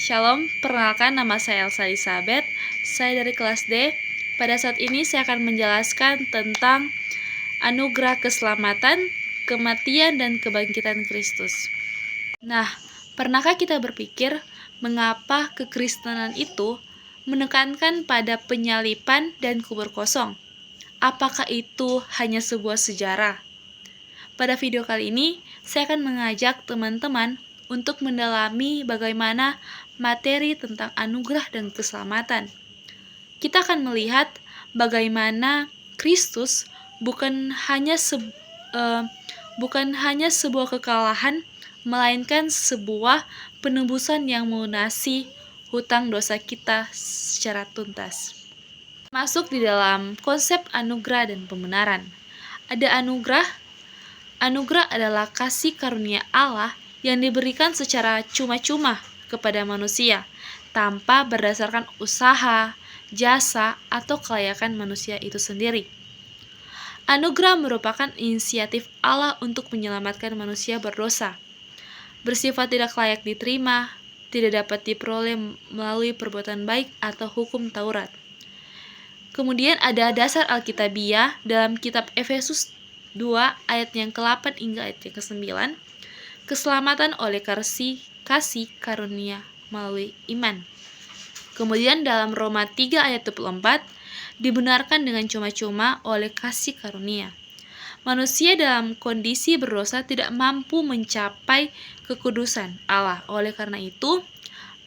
Shalom, perkenalkan nama saya Elsa Elizabeth. Saya dari kelas D. Pada saat ini saya akan menjelaskan tentang anugerah keselamatan, kematian, dan kebangkitan Kristus. Nah, pernahkah kita berpikir mengapa kekristenan itu menekankan pada penyaliban dan kubur kosong? Apakah itu hanya sebuah sejarah? Pada video kali ini, saya akan mengajak teman-teman untuk mendalami bagaimana materi tentang anugerah dan keselamatan. Kita akan melihat bagaimana Kristus bukan hanya sebuah kekalahan, melainkan sebuah penebusan yang melunasi hutang dosa kita secara tuntas. Masuk di dalam konsep anugerah dan pembenaran. Ada anugerah. Anugerah adalah kasih karunia Allah yang diberikan secara cuma-cuma kepada manusia, tanpa berdasarkan usaha, jasa, atau kelayakan manusia itu sendiri. Anugerah merupakan inisiatif Allah untuk menyelamatkan manusia berdosa. Bersifat tidak layak diterima, tidak dapat diperoleh melalui perbuatan baik atau hukum Taurat. Kemudian ada dasar Alkitabiah dalam kitab Efesus 2 ayat yang ke-8 hingga ayat yang ke-9, keselamatan oleh kasih karunia melalui iman. Kemudian dalam Roma 3 ayat 24, dibenarkan dengan cuma-cuma oleh kasih karunia. Manusia dalam kondisi berdosa tidak mampu mencapai kekudusan Allah. Oleh karena itu,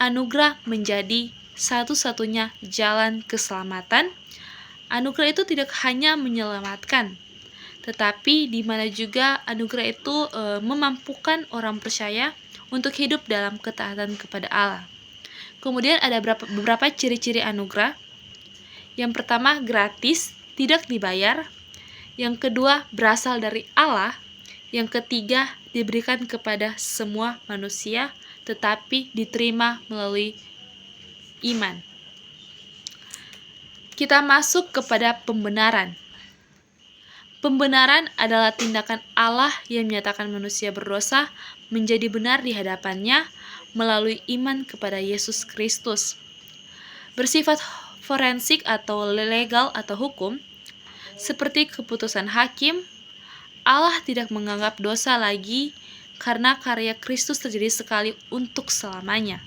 anugerah menjadi satu-satunya jalan keselamatan. Anugerah itu tidak hanya menyelamatkan, tetapi di mana juga anugerah itu memampukan orang percaya untuk hidup dalam ketaatan kepada Allah. Kemudian ada beberapa ciri-ciri anugerah. Yang pertama, gratis, tidak dibayar. Yang kedua, berasal dari Allah. Yang ketiga, diberikan kepada semua manusia, tetapi diterima melalui iman. Kita masuk kepada pembenaran. Pembenaran adalah tindakan Allah yang menyatakan manusia berdosa menjadi benar di hadapannya melalui iman kepada Yesus Kristus. Bersifat forensik atau legal atau hukum, seperti keputusan hakim, Allah tidak menganggap dosa lagi karena karya Kristus terjadi sekali untuk selamanya.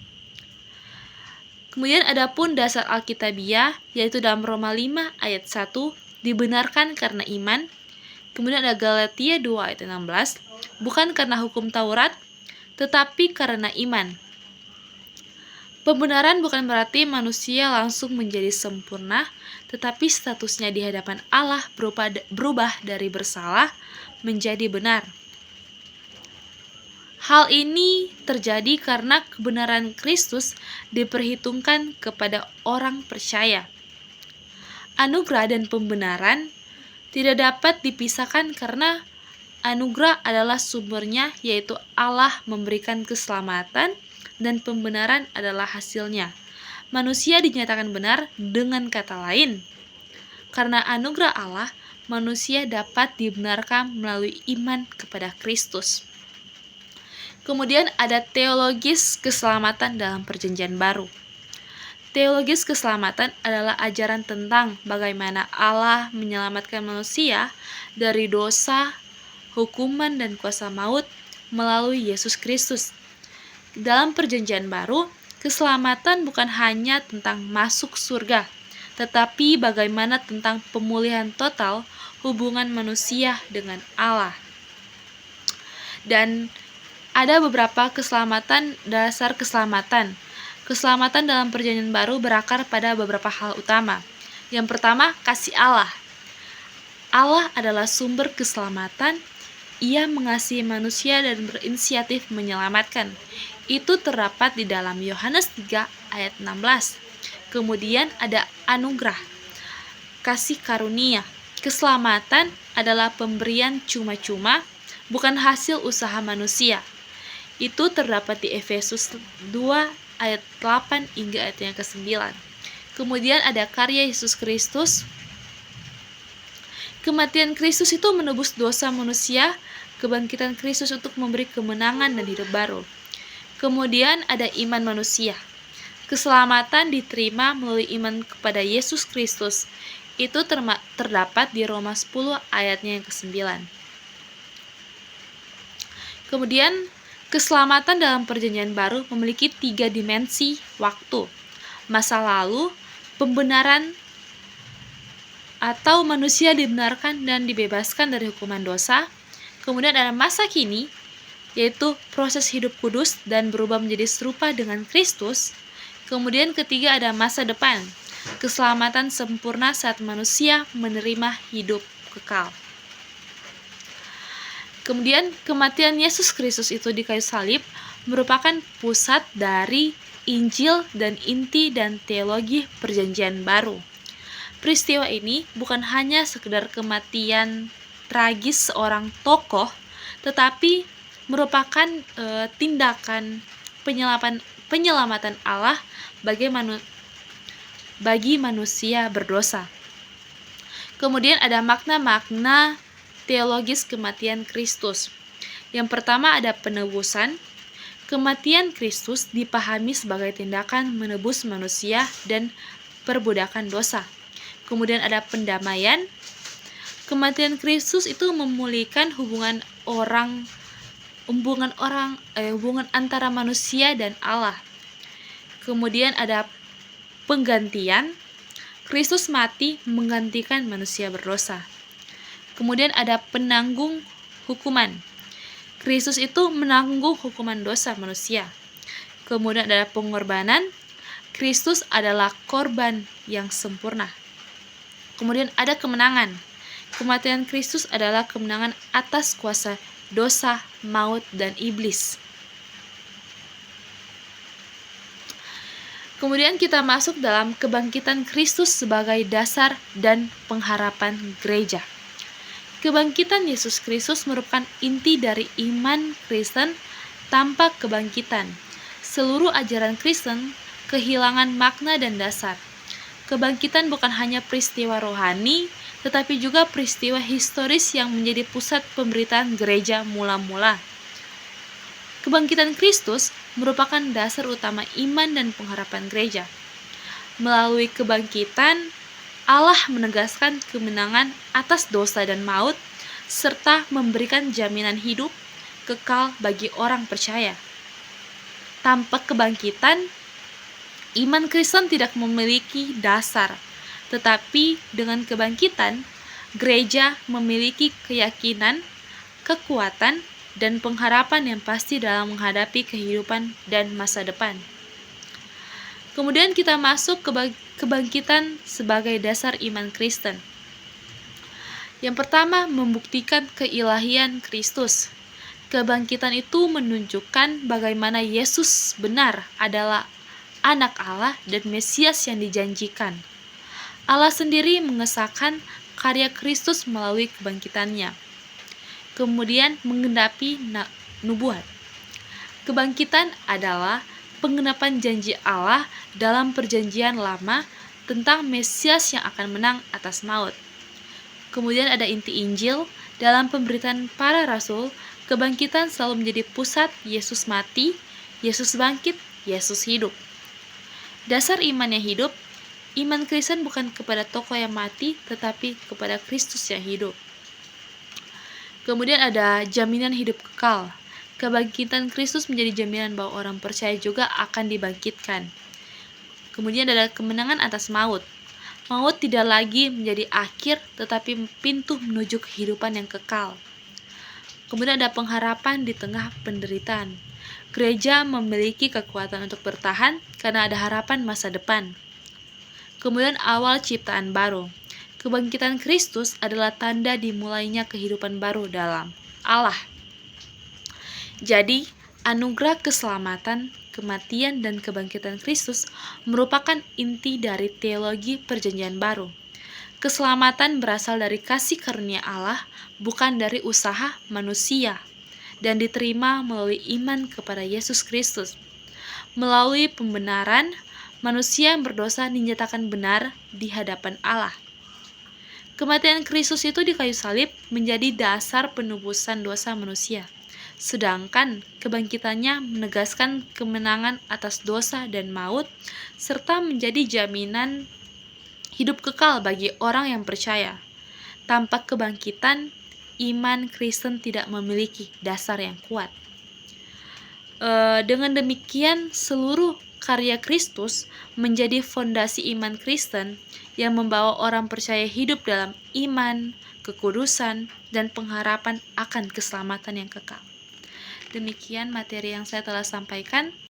Kemudian ada pun dasar Alkitabiah, yaitu dalam Roma 5 ayat 1, dibenarkan karena iman. Kemudian ada Galatia 2 ayat 16, bukan karena hukum Taurat, tetapi karena iman. Pembenaran bukan berarti manusia langsung menjadi sempurna, tetapi statusnya di hadapan Allah berubah dari bersalah menjadi benar. Hal ini terjadi karena kebenaran Kristus diperhitungkan kepada orang percaya. Anugerah dan pembenaran tidak dapat dipisahkan karena anugerah adalah sumbernya, yaitu Allah memberikan keselamatan, dan pembenaran adalah hasilnya. Manusia dinyatakan benar, dengan kata lain, karena anugerah Allah, manusia dapat dibenarkan melalui iman kepada Kristus. Kemudian ada teologis keselamatan dalam Perjanjian Baru. Teologis keselamatan adalah ajaran tentang bagaimana Allah menyelamatkan manusia dari dosa, hukuman, dan kuasa maut melalui Yesus Kristus. Dalam Perjanjian Baru, keselamatan bukan hanya tentang masuk surga, tetapi bagaimana tentang pemulihan total hubungan manusia dengan Allah. Dan ada beberapa dasar keselamatan. Keselamatan dalam Perjanjian Baru berakar pada beberapa hal utama. Yang pertama, kasih Allah. Allah adalah sumber keselamatan. Ia mengasihi manusia dan berinisiatif menyelamatkan. Itu terdapat di dalam Yohanes 3 ayat 16. Kemudian ada anugerah, kasih karunia. Keselamatan adalah pemberian cuma-cuma, bukan hasil usaha manusia. Itu terdapat di Efesus 2 ayat 8 hingga ayat yang ke-9. Kemudian ada karya Yesus Kristus. Kematian Kristus itu menebus dosa manusia, kebangkitan Kristus untuk memberi kemenangan dan hidup baru. Kemudian ada iman manusia. Keselamatan diterima melalui iman kepada Yesus Kristus. Itu terdapat di Roma 10 ayatnya yang ke-9. Kemudian, keselamatan dalam perjanjian baru memiliki 3 dimensi waktu. Masa lalu, pembenaran atau manusia dibenarkan dan dibebaskan dari hukuman dosa. Kemudian ada masa kini, yaitu proses hidup kudus dan berubah menjadi serupa dengan Kristus. Kemudian ketiga ada masa depan, keselamatan sempurna saat manusia menerima hidup kekal. Kemudian kematian Yesus Kristus itu di kayu salib merupakan pusat dari Injil dan inti dan teologi perjanjian baru. Peristiwa ini bukan hanya sekedar kematian tragis seorang tokoh, tetapi merupakan tindakan penyelamatan Allah bagi manusia berdosa. Kemudian ada makna-makna teologis kematian Kristus. Yang pertama ada penebusan. Kematian Kristus dipahami sebagai tindakan menebus manusia dan perbudakan dosa. Kemudian ada pendamaian. Kematian Kristus itu memulihkan hubungan antara manusia dan Allah. Kemudian ada penggantian. Kristus mati menggantikan manusia berdosa. Kemudian ada penanggung hukuman. Kristus itu menanggung hukuman dosa manusia. Kemudian ada pengorbanan. Kristus adalah korban yang sempurna. Kemudian ada kemenangan. Kematian Kristus adalah kemenangan atas kuasa dosa, maut, dan iblis. Kemudian kita masuk dalam kebangkitan Kristus sebagai dasar dan pengharapan gereja. Kebangkitan Yesus Kristus merupakan inti dari iman Kristen. Tanpa kebangkitan, seluruh ajaran Kristen kehilangan makna dan dasar. Kebangkitan bukan hanya peristiwa rohani, tetapi juga peristiwa historis yang menjadi pusat pemberitaan gereja mula-mula. Kebangkitan Kristus merupakan dasar utama iman dan pengharapan gereja. Melalui kebangkitan, Allah menegaskan kemenangan atas dosa dan maut, serta memberikan jaminan hidup kekal bagi orang percaya. Tanpa kebangkitan, iman Kristen tidak memiliki dasar, tetapi dengan kebangkitan, gereja memiliki keyakinan, kekuatan, dan pengharapan yang pasti dalam menghadapi kehidupan dan masa depan. Kemudian kita masuk ke kebangkitan sebagai dasar iman Kristen. Yang pertama, membuktikan keilahian Kristus. Kebangkitan itu menunjukkan bagaimana Yesus benar adalah Anak Allah dan Mesias yang dijanjikan. Allah sendiri mengesahkan karya Kristus melalui kebangkitannya. Kemudian menggenapi nubuat. Kebangkitan adalah penggenapan janji Allah dalam perjanjian lama tentang Mesias yang akan menang atas maut. Kemudian ada inti Injil. Dalam pemberitaan para rasul, kebangkitan selalu menjadi pusat. Yesus mati, Yesus bangkit, Yesus hidup. Dasar iman yang hidup, iman Kristen bukan kepada tokoh yang mati, tetapi kepada Kristus yang hidup. Kemudian ada jaminan hidup kekal. Kebangkitan Kristus menjadi jaminan bahwa orang percaya juga akan dibangkitkan. Kemudian ada kemenangan atas maut. Maut tidak lagi menjadi akhir, tetapi pintu menuju kehidupan yang kekal. Kemudian ada pengharapan di tengah penderitaan. Gereja memiliki kekuatan untuk bertahan karena ada harapan masa depan. Kemudian awal ciptaan baru. Kebangkitan Kristus adalah tanda dimulainya kehidupan baru dalam Allah. Jadi, anugerah keselamatan, kematian, dan kebangkitan Kristus merupakan inti dari teologi perjanjian baru. Keselamatan berasal dari kasih karunia Allah, bukan dari usaha manusia, dan diterima melalui iman kepada Yesus Kristus. Melalui pembenaran, manusia yang berdosa dinyatakan benar di hadapan Allah. Kematian Kristus itu di kayu salib menjadi dasar penebusan dosa manusia. sedangkan kebangkitannya menegaskan kemenangan atas dosa dan maut, serta menjadi jaminan hidup kekal bagi orang yang percaya. Tanpa kebangkitan, iman Kristen tidak memiliki dasar yang kuat. Dengan demikian, seluruh karya Kristus menjadi fondasi iman Kristen yang membawa orang percaya hidup dalam iman, kekudusan, dan pengharapan akan keselamatan yang kekal. Demikian materi yang saya telah sampaikan.